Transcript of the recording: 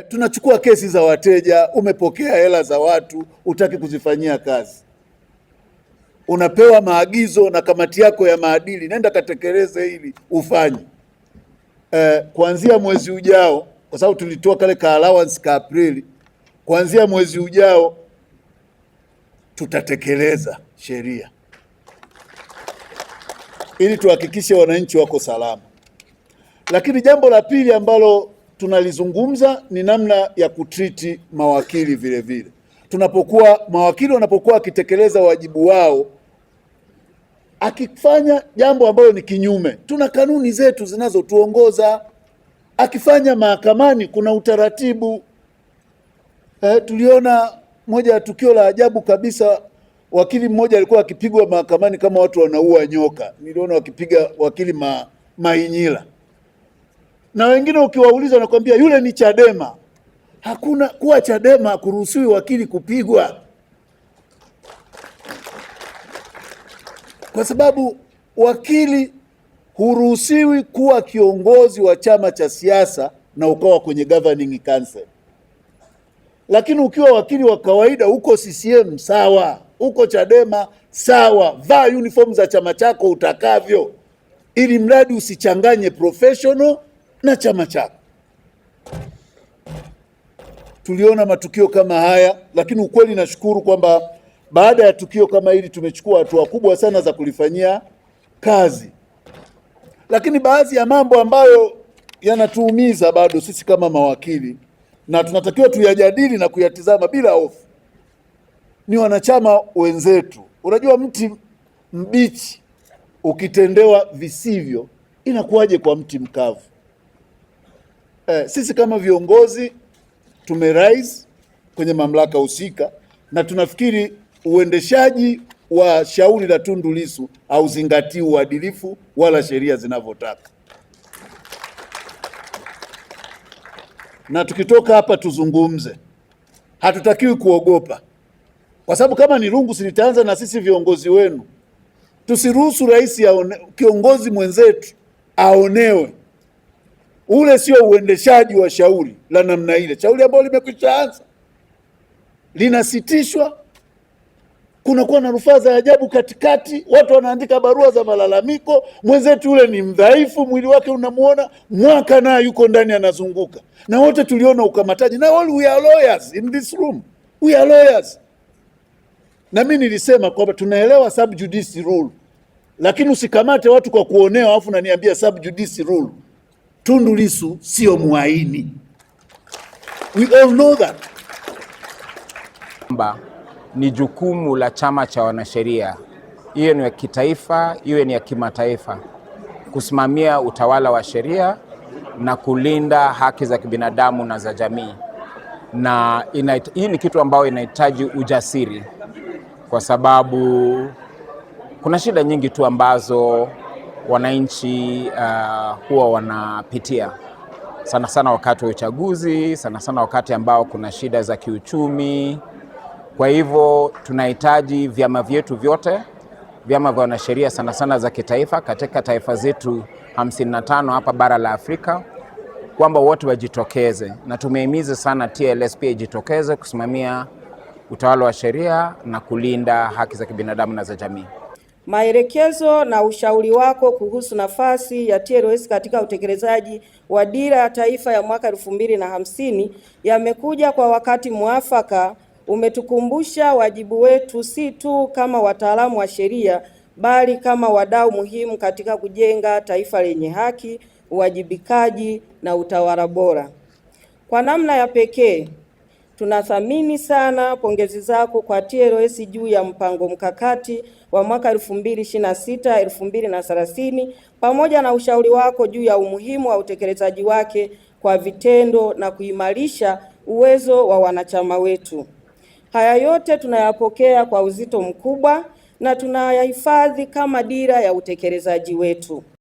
Tunachukua kesi za wateja, umepokea hela za watu, hutaki kuzifanyia kazi. Unapewa maagizo na kamati yako ya maadili, nenda katekeleze hili ufanye. Kuanzia mwezi ujao, kwa sababu tulitoa kale ka allowance ka Aprili, kuanzia mwezi ujao tutatekeleza sheria ili tuhakikishe wananchi wako salama. Lakini jambo la pili ambalo tunalizungumza ni namna ya kutriti mawakili vile vile. Mawakili wanapokuwa wakitekeleza wajibu wao, akifanya jambo ambalo ni kinyume, tuna kanuni zetu zinazotuongoza. Akifanya mahakamani kuna utaratibu. Tuliona moja ya tukio la ajabu kabisa, wakili mmoja alikuwa akipigwa mahakamani kama watu wanaua nyoka. Niliona wakipiga wakili Mainyila. Na wengine ukiwauliza wanakuambia yule ni Chadema. Hakuna kuwa Chadema kuruhusiwi wakili kupigwa. Kwa sababu wakili huruhusiwi kuwa kiongozi wa chama cha siasa na ukawa kwenye governing council. Lakini ukiwa wakili wa kawaida, uko CCM sawa, uko Chadema sawa, vaa uniform za chama chako utakavyo, ili mradi usichanganye professional na chama chako. Tuliona matukio kama haya, lakini ukweli nashukuru kwamba baada ya tukio kama hili tumechukua hatua kubwa sana za kulifanyia kazi. Lakini baadhi ya mambo ambayo yanatuumiza bado sisi kama mawakili, na tunatakiwa tuyajadili na kuyatizama bila hofu, ni wanachama wenzetu. Unajua, mti mbichi ukitendewa visivyo inakuwaje kwa mti mkavu? Sisi kama viongozi tumerise kwenye mamlaka husika, na tunafikiri uendeshaji wa shauri la Tundu Lissu hauzingatii uadilifu wala sheria zinavyotaka. Na tukitoka hapa tuzungumze, hatutakiwi kuogopa, kwa sababu kama ni rungu silitaanza na sisi viongozi wenu. Tusiruhusu rais kiongozi mwenzetu aonewe. Ule sio uendeshaji wa shauri la namna ile. Shauri ambalo limekwisha anza linasitishwa, kunakuwa na rufaa za ajabu katikati, watu wanaandika barua za malalamiko. Mwenzetu ule ni mdhaifu, mwili wake unamuona, mwaka naye yuko ndani anazunguka. Na wote tuliona ukamataji. Na all we are lawyers in this room. We are lawyers. Na mimi nilisema kwamba tunaelewa sub judice rule, lakini usikamate watu kwa kuonewa afu unaniambia sub judice rule. Tundu Lissu sio muhaini. We all know that. Ni jukumu la chama cha wanasheria, hiyo ni ya kitaifa, hiyo ni ya kimataifa, kusimamia utawala wa sheria na kulinda haki za kibinadamu na za jamii. Na hii ni kitu ambayo inahitaji ujasiri, kwa sababu kuna shida nyingi tu ambazo wananchi huwa wanapitia, sana sana wakati wa uchaguzi, sana sana wakati ambao kuna shida za kiuchumi. Kwa hivyo tunahitaji vyama vyetu vyote, vyama vya wanasheria sana sana za kitaifa katika taifa zetu 55 hapa bara la Afrika, kwamba wote wajitokeze, na tumehimiza sana TLS pia ijitokeze kusimamia utawala wa sheria na kulinda haki za kibinadamu na za jamii. Maelekezo na ushauri wako kuhusu nafasi ya TLS katika utekelezaji wa Dira ya Taifa ya mwaka 2050 yamekuja kwa wakati mwafaka. Umetukumbusha wajibu wetu si tu kama wataalamu wa sheria, bali kama wadau muhimu katika kujenga taifa lenye haki, uwajibikaji na utawala bora. Kwa namna ya pekee, tunathamini sana pongezi zako kwa TLS juu ya mpango mkakati wa mwaka 2026-2030 pamoja na ushauri wako juu ya umuhimu wa utekelezaji wake kwa vitendo na kuimarisha uwezo wa wanachama wetu. Haya yote tunayapokea kwa uzito mkubwa na tunayahifadhi kama dira ya utekelezaji wetu.